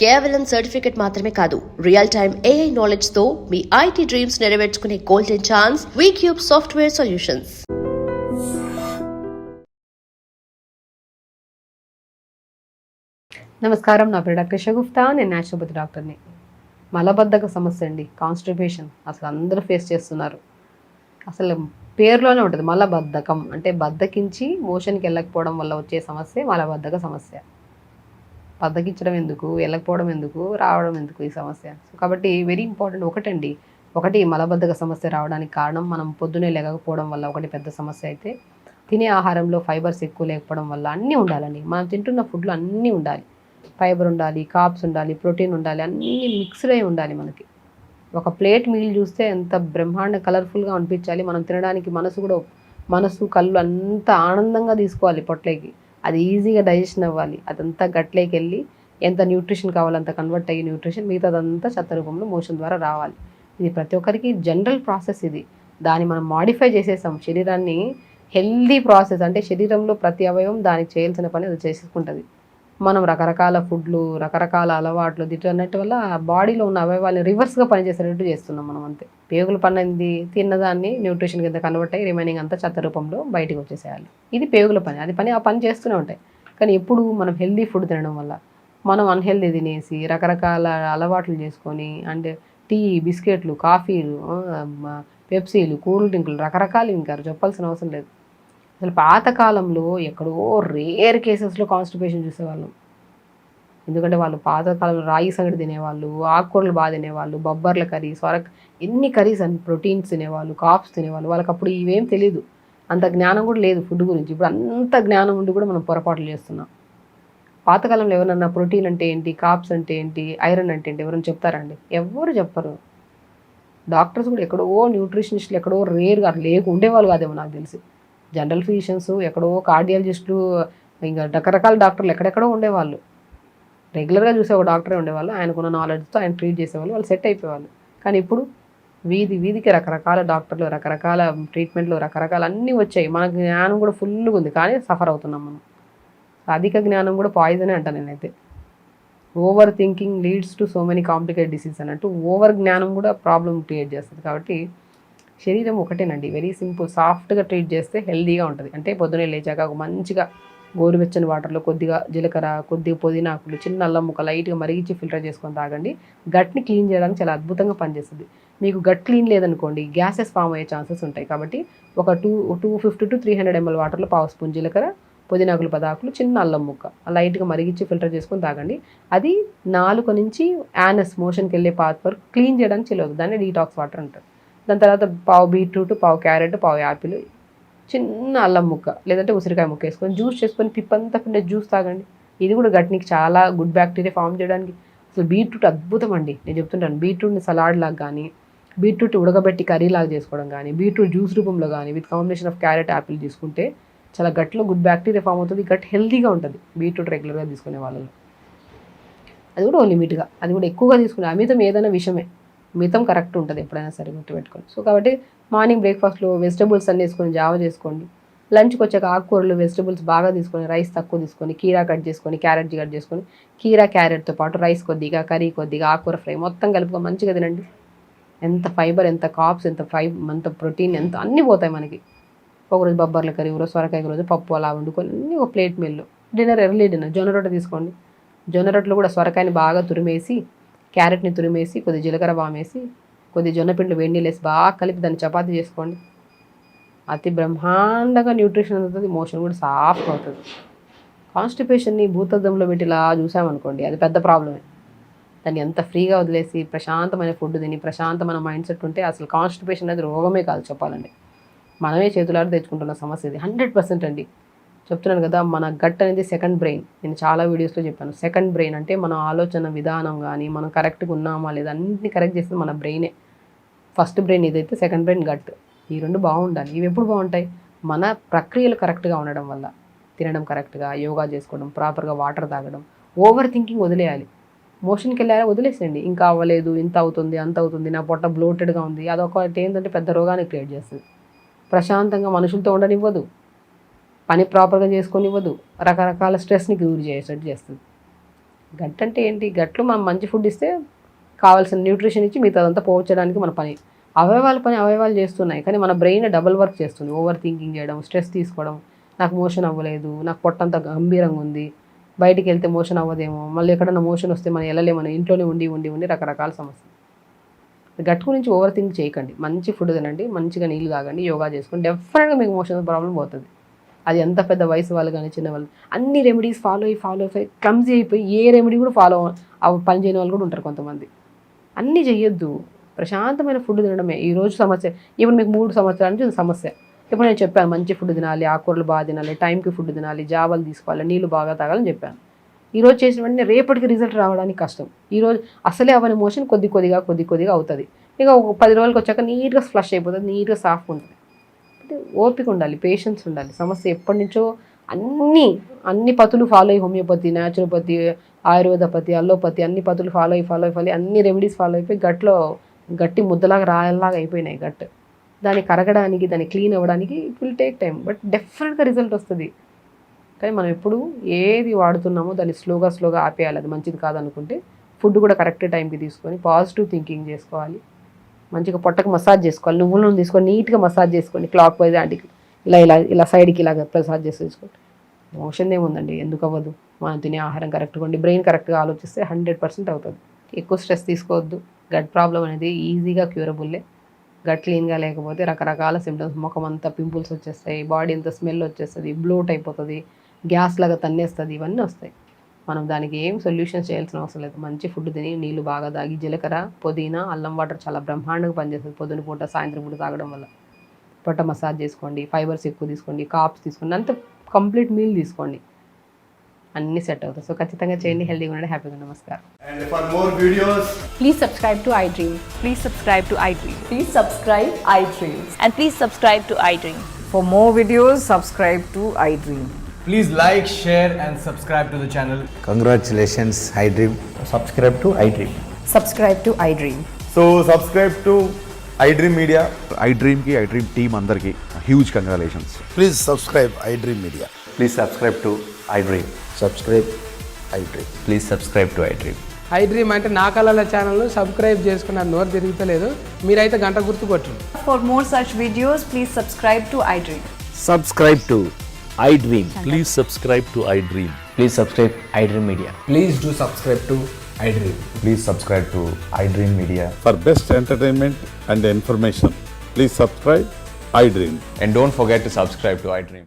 కేవలం సర్టిఫికెట్ మాత్రమే కాదు, రియల్ టైమ్ AI నాలెడ్జ్ తో మీ IT డ్రీమ్స్ నెరవేర్చుకునే golden chance V Cube software solutions. నమస్కారం, నా పేరు డాక్టర్ షగుఫ్తా. నేను న్యాచురోపతి డాక్టర్ని. మలబద్ధక సమస్య అండి, కాన్స్టిపేషన్ అసలు అందరూ ఫేస్ చేస్తున్నారు. అసలు పేరులోనే ఉంటుంది మలబద్ధకం అంటే బద్ధకించి మోషన్కి వెళ్ళకపోవడం వల్ల వచ్చే సమస్య మలబద్ధక సమస్య. బద్దకించడం ఎందుకు, వెళ్ళకపోవడం ఎందుకు, రావడం ఎందుకు ఈ సమస్య? సో కాబట్టి వెరీ ఇంపార్టెంట్ ఒకటి మలబద్ధక సమస్య రావడానికి కారణం మనం పొద్దునే లేకపోవడం వల్ల ఒకటి పెద్ద సమస్య అయితే, తినే ఆహారంలో ఫైబర్స్ ఎక్కువ లేకపోవడం వల్ల అన్నీ ఉండాలండి. మనం తింటున్న ఫుడ్లో అన్నీ ఉండాలి. ఫైబర్ ఉండాలి, కార్బ్స్ ఉండాలి, ప్రోటీన్ ఉండాలి, అన్నీ మిక్స్డ్ అయి ఉండాలి. మనకి ఒక ప్లేట్ మీల్ చూస్తే ఎంత బ్రహ్మాండ కలర్ఫుల్గా అనిపించాలి. మనం తినడానికి మనసు కళ్ళు అంత ఆనందంగా తీసుకోవాలి పొట్లేకి. అది ఈజీగా డైజెషన్ అవ్వాలి. అదంతా గట్లోకి వెళ్ళి ఎంత న్యూట్రిషన్ కావాలో అంత కన్వర్ట్ అయ్యే న్యూట్రిషన్ మిగతాదంతా చెత్త రూపంలో మోషన్ ద్వారా రావాలి. ఇది ప్రతి ఒక్కరికి జనరల్ ప్రాసెస్. దాన్ని మనం మాడిఫై చేసేసాం. శరీరాన్ని హెల్దీ ప్రాసెస్ అంటే శరీరంలో ప్రతి అవయవం దానికి చేయాల్సిన పని అది చేసుకుంటుంది. మనం రకరకాల ఫుడ్లు, రకరకాల అలవాట్లు తిట్టన్నట్టు వల్ల బాడీలో ఉన్న అవయవాన్ని రివర్స్గా పనిచేసేటట్టు చేస్తున్నాం మనం. అంతే పేగుల పని అయింది, తిన్నదాన్ని న్యూట్రిషన్ కింద కన్వర్ట్ అయ్యి రిమైనింగ్ అంతా చెత్త రూపంలో బయటకు వచ్చేసేయాలి. ఇది పేగుల పని. ఆ పని చేస్తూనే ఉంటాయి. కానీ ఎప్పుడు మనం హెల్దీ ఫుడ్ తినడం వల్ల మనం అన్హెల్దీ తినేసి రకరకాల అలవాట్లు చేసుకొని అంటే టీ, బిస్కెట్లు, కాఫీలు, పెప్సీలు, కూల్ డ్రింకులు రకరకాలు ఇంకా చెప్పాల్సిన అవసరం లేదు. అసలు పాతకాలంలో ఎక్కడో రేర్ కేసెస్లో కాన్స్టిపేషన్ చూసేవాళ్ళం. ఎందుకంటే వాళ్ళు పాతకాలంలో రాగి సంగటి తినేవాళ్ళు, ఆకుకూరలు బాగా తినేవాళ్ళు, బొబ్బర్ల కర్రీ, ఎన్ని కర్రీస్ అన్ని ప్రోటీన్స్ తినేవాళ్ళు, కాప్స్ తినేవాళ్ళు. వాళ్ళకి అప్పుడు ఇవేం తెలియదు, అంత జ్ఞానం కూడా లేదు ఫుడ్ గురించి. ఇప్పుడు అంత జ్ఞానం ఉండి కూడా మనం పొరపాట్లు చేస్తున్నాం. పాతకాలంలో ఎవరన్నా ప్రోటీన్ అంటే ఏంటి, కాప్స్ అంటే ఏంటి, ఐరన్ అంటే ఏంటి ఎవరైనా చెప్తారండి? ఎవరు చెప్పరు. డాక్టర్స్ కూడా ఎక్కడో న్యూట్రిషనిస్టులు ఎక్కడో రేర్గా ఉండేవాళ్ళు కాదేమో నాకు తెలిసి. జనరల్ ఫిజిషియన్స్ ఎక్కడో, కార్డియాలజిస్టులు, ఇంకా రకరకాల డాక్టర్లు ఎక్కడెక్కడో ఉండేవాళ్ళు. రెగ్యులర్గా చూసే ఒక డాక్టరే ఉండేవాళ్ళు. ఆయనకున్న నాలెడ్జ్తో ఆయన ట్రీట్ చేసేవాళ్ళు, వాళ్ళు సెట్ అయిపోయేవాళ్ళు. కానీ ఇప్పుడు వీధికి రకరకాల డాక్టర్లు, రకరకాల ట్రీట్మెంట్లు, రకరకాల అన్నీ వచ్చాయి. మన జ్ఞానం కూడా ఫుల్గా ఉంది, కానీ సఫర్ అవుతున్నాం మనం. అధిక జ్ఞానం కూడా పాయిజనే అంట నేనైతే. Over thinking leads to so many complicated disease అన్నట్టు ఓవర్ జ్ఞానం కూడా ప్రాబ్లం క్రియేట్ చేస్తుంది. కాబట్టి శరీరం ఒకటేనండి, వెరీ సింపుల్. సాఫ్ట్గా ట్రీట్ చేస్తే హెల్దీగా ఉంటుంది. అంటే పొద్దునే లేచాక ఒక మంచిగా గోరువెచ్చని వాటర్లో కొద్దిగా జీలకర్ర, కొద్దిగా పుదీనాకులు, చిన్న అల్లం ముక్క లైట్గా మరిగించి ఫిల్టర్ చేసుకొని తాగండి. గట్ని క్లీన్ చేయడానికి చాలా అద్భుతంగా పనిచేస్తుంది. మీకు గట్ క్లీన్ లేదనుకోండి, గ్యాసెస్ ఫామ్ అయ్యే ఛాన్సెస్ ఉంటాయి. కాబట్టి ఒక 250 to 300 ml వాటర్లో 1/2 స్పూన్ జీలకర్ర, పుదీనాకులు 10 ఆకులు, చిన్న అల్లం ముక్క లైట్గా మరిగించి ఫిల్టర్ చేసుకొని తాగండి. అది నాలుక నుంచి యానస్ మోషన్కి వెళ్ళే పాత్ వరకు క్లీన్ చేయడానికి తెలియదు. దాన్ని డీటాక్స్ వాటర్ అంటారు. దాని తర్వాత 1/2 బీట్రూట్, 1/2 క్యారెట్, 1/2 యాపిల్, చిన్న అల్లం ముక్క లేదంటే ఉసిరికాయ ముక్క వేసుకొని జ్యూస్ చేసుకొని పిప్పంతా పిండే జ్యూస్ తాగండి. ఇది కూడా గట్నికి చాలా గుడ్ బ్యాక్టీరియా ఫామ్ చేయడానికి. అసలు బీట్రూట్ అద్భుతం అండి. నేను చెప్తుంటాను, బీట్రూట్ని సలాడ్ లాగా కానీ, బీట్రూట్ ఉడకబెట్టి కర్రీ లాగా చేసుకోవడం కానీ, బీట్రూట్ జ్యూస్ రూపంలో కానీ with combination of carrot, Apple తీసుకుంటే చాలా గట్లో గుడ్ బ్యాక్టీరియా ఫామ్ అవుతుంది. గట్ హెల్తీగా ఉంటుంది బీట్రూట్ రెగ్యులర్గా తీసుకునే వాళ్ళలో. అది కూడా లిమిట్గా, అది కూడా ఎక్కువగా తీసుకునే. అమితం ఏదైనా విషయమే, మితం కరెక్ట్ ఉంటుంది ఎప్పుడైనా సరే, గుర్తుపెట్టుకోండి. సో కాబట్టి మార్నింగ్ బ్రేక్ఫాస్ట్లో వెజిటబుల్స్ అన్నీ వేసుకొని జావ చేసుకోండి. లంచ్కి వచ్చాక ఆకుకూరలు, వెజిటబుల్స్ బాగా తీసుకొని, రైస్ తక్కువ తీసుకొని, కీరా కట్ చేసుకొని, క్యారెట్ కట్ చేసుకొని, కీరా క్యారెట్తో పాటు రైస్ కొద్దిగా, కర్రీ కొద్దిగా, ఆకుకూర ఫ్రై మొత్తం కలుపుకొని మంచిగా తినండి. ఎంత ఫైబర్, ఎంత కార్బ్స్, ఎంత ప్రోటీన్, ఎంత అన్నీ పోతాయి మనకి. ఒకరోజు బొబ్బర్ల కర్రీ, ఒకరోజు సొరకాయ, రోజు పప్పు అలా వండుకొని అన్నీ ఒక ప్లేట్ మీల్లో. ఎర్లీ డిన్నర్ జొన్న రొట్టె తీసుకోండి. జొన్న రొట్టెలో కూడా సొరకాయని బాగా తురిమేసి, క్యారెట్ని తురిమేసి, కొద్ది జీలకర్ర వామేసి, కొద్ది జొన్నపిండి వేడి నీళ్ళు వేసి బాగా కలిపి దాన్ని చపాతీ చేసుకోండి. అతి బ్రహ్మాండంగా న్యూట్రిషన్ అవుతుంది. మోషన్ కూడా సాఫ్ట్ అవుతుంది. కాన్స్టిపేషన్ని భూతద్దంలో పెట్టి ఇలా చూసామనుకోండి, అది పెద్ద ప్రాబ్లమే. దాన్ని ఎంత ఫ్రీగా వదిలేసి ప్రశాంతమైన ఫుడ్ తిని ప్రశాంతమైన మైండ్ సెట్ ఉంటే అసలు కాన్స్టిపేషన్ అనేది రోగమే కాదు చెప్పాలండి. మనమే చేతులాడి తెచ్చుకుంటున్న సమస్య ఇది. 100% అండి. చెప్తున్నాను కదా, మన గట్ అనేది సెకండ్ బ్రెయిన్. నేను చాలా వీడియోస్లో చెప్పాను. సెకండ్ బ్రెయిన్ అంటే మన ఆలోచన విధానం కానీ, మనం కరెక్ట్గా ఉన్నామా లేదా అన్నింటినీ కరెక్ట్ చేస్తుంది మన బ్రెయినే. ఫస్ట్ బ్రెయిన్ ఇదైతే, సెకండ్ బ్రెయిన్ గట్. ఈ రెండు బాగుండాలి. ఇవి ఎప్పుడు బాగుంటాయి? మన ప్రక్రియలు కరెక్ట్గా ఉండడం వల్ల. తినడం కరెక్ట్గా, యోగా చేసుకోవడం, ప్రాపర్గా వాటర్ తాగడం, ఓవర్ థింకింగ్ వదిలేయాలి. మోషన్కి వెళ్ళారా వదిలేసేయండి. ఇంకా అవ్వలేదు, ఇంత అవుతుంది, అంత అవుతుంది, నా పొట్ట బ్లోటెడ్గా ఉంది, అదొకటి ఏంటంటే పెద్ద రోగాన్ని క్రియేట్ చేస్తుంది. ప్రశాంతంగా మనుషులతో ఉండనివ్వదు, పని ప్రాపర్గా చేసుకొనివ్వదు, రకరకాల స్ట్రెస్ని గురి చేసేటట్టు చేస్తుంది. గట్ అంటే ఏంటి, గట్లో మనం మంచి ఫుడ్ ఇస్తే కావాల్సిన న్యూట్రిషన్ ఇచ్చి మిగతాదంతా పోవచ్చడానికి మన పని. అవయవాలు చేస్తున్నాయి, కానీ మన బ్రెయిన్ డబుల్ వర్క్ చేస్తుంది. ఓవర్ థింకింగ్ చేయడం, స్ట్రెస్ తీసుకోవడం, నాకు మోషన్ అవ్వలేదు, నాకు పొట్టంత గంభీరంగా ఉంది, బయటికి వెళ్తే మోషన్ అవ్వదేమో, మళ్ళీ ఎక్కడన్నా మోషన్ వస్తే మనం వెళ్ళలేమని ఇంట్లోనే ఉండి రకరకాల సమస్యలు. గట్ గురించి ఓవర్ థింక్ చేయకండి. మంచి ఫుడ్ తినండి, మంచిగా నీళ్ళు తాగండి, యోగా చేసుకోండి, డెఫినెట్గా మీకు మోషన్ ప్రాబ్లం పోతుంది. అది ఎంత పెద్ద వయసు వాళ్ళు కానీ చిన్న వాళ్ళు. అన్ని రెమెడీస్ ఫాలో అయ్యి క్లమ్జీ అయిపోయి ఏ రెమెడీ కూడా పని చేయని వాళ్ళు కూడా ఉంటారు కొంతమంది. అన్నీ చెయ్యొద్దు, ప్రశాంతమైన ఫుడ్ తినడమే ఈరోజు సమస్య. ఇప్పుడు మీకు 3 సంవత్సరాల నుంచి సమస్య. ఇప్పుడు నేను చెప్పాను మంచి ఫుడ్ తినాలి, ఆకుకూరలు బాగా తినాలి, టైంకి ఫుడ్ తినాలి, జావాలు తీసుకోవాలి, నీళ్ళు బాగా తాగాలని చెప్పాను. ఈరోజు చేసిన వెంటనే రేపటికి రిజల్ట్ రావడానికి కష్టం. ఈరోజు అసలే అవని మోషన్ కొద్ది కొద్దిగా అవుతుంది. ఇక ఒక 10 రోజులకు వచ్చాక నీట్గా ఫ్లష్ అయిపోతుంది, నీట్గా సాఫ్గా ఉంటుంది. అంటే ఓపిక ఉండాలి, పేషెన్స్ ఉండాలి. సమస్య ఎప్పటి నుంచో అన్ని పతులు ఫాలో అయ్యి, హోమియోపతి, న్యాచురోపతి, ఆయుర్వేదపతి, అల్లోపతి, అన్ని పతులు ఫాలో అయ్యి అన్ని రెమెడీస్ ఫాలో అయిపోయి గట్టి ముద్దలాగా రాయల్లాగా అయిపోయినాయి గట్. దాన్ని కరగడానికి, దాన్ని క్లీన్ అవ్వడానికి it will take time, but డెఫినెట్గా రిజల్ట్ వస్తుంది. కానీ మనం ఎప్పుడు ఏది వాడుతున్నామో దాన్ని స్లోగా ఆపేయాలి. అది మంచిది కాదనుకుంటే ఫుడ్ కూడా కరెక్ట్ టైంకి తీసుకొని పాజిటివ్ థింకింగ్ చేసుకోవాలి. మంచిగా పొట్టకు మసాజ్ చేసుకోవాలి, నువ్వుల నూనె తీసుకొని నీట్గా మసాజ్ చేసుకోండి, క్లాక్ వైజ్ ఆంటీకి ఇలా సైడ్కి ఇలాగ మసాజ్ చేసుకోండి. మోషన్ ఏముందండి, ఎందుకు అవ్వదు? మనం తినే ఆహారం కరెక్ట్గా ఉండి బ్రెయిన్ కరెక్ట్గా ఆలోచిస్తే 100% అవుతుంది. ఎక్కువ స్ట్రెస్ తీసుకోవద్దు. గట్ ప్రాబ్లం అనేది ఈజీగా క్యూరబుల్లే. గట్ క్లీన్గా లేకపోతే రకరకాల సిమ్టమ్స్, ముఖం అంతా పింపుల్స్ వచ్చేస్తాయి, బాడీ అంతా స్మెల్ వచ్చేస్తుంది, బ్లోట్ అయిపోతుంది, గ్యాస్ లాగా తన్నేస్తుంది, ఇవన్నీ వస్తాయి. మనం దానికి ఏం సొల్యూషన్స్ చేయాల్సిన అవసరం లేదు. మంచి ఫుడ్ తిని నీళ్ళు బాగా తాగి, జీలకర్ర, పుదీనా, అల్లం వాటర్ చాలా బ్రహ్మాండంగా పనిచేస్తుంది పొద్దున పూట, సాయంత్రం పూట తాగడం వల్ల. పొట్ట మసాజ్ చేసుకోండి, ఫైబర్స్ ఎక్కువ తీసుకోండి, కాప్స్ తీసుకోండి, అంత కంప్లీట్ మీల్ తీసుకోండి, అన్నీ సెట్ అవుతాయి. సో ఖచ్చితంగా చేయండి, హెల్తీగా ఉండండి, హ్యాపీగా. నమస్కారం. And for more videos, Please subscribe to iDream. Please subscribe to iDream. Please subscribe iDream. And please subscribe to iDream. For more videos, subscribe to iDream. please like, share and subscribe to the channel. Congratulations, iDream. subscribe to iDream. Subscribe to iDream. So subscribe to iDream Media. iDream की iDream team अंदर की huge congratulations. Please subscribe iDream Media. Please subscribe to iDream. Subscribe iDream. Please subscribe to iDream. iDream అంటే నా కళల ఛానల్ను subscribe చేసుకున్నారు, నోరు తిరుగుతలేదు, మీరైతే గంట గుర్తు కొట్టండి. For more such videos, please subscribe to iDream. Subscribe to iDream. Please subscribe to iDream. Please subscribe iDream Media. Please do subscribe to iDream. Please subscribe to iDream Media. For best entertainment and information, please subscribe iDream. And don't forget to subscribe to iDream.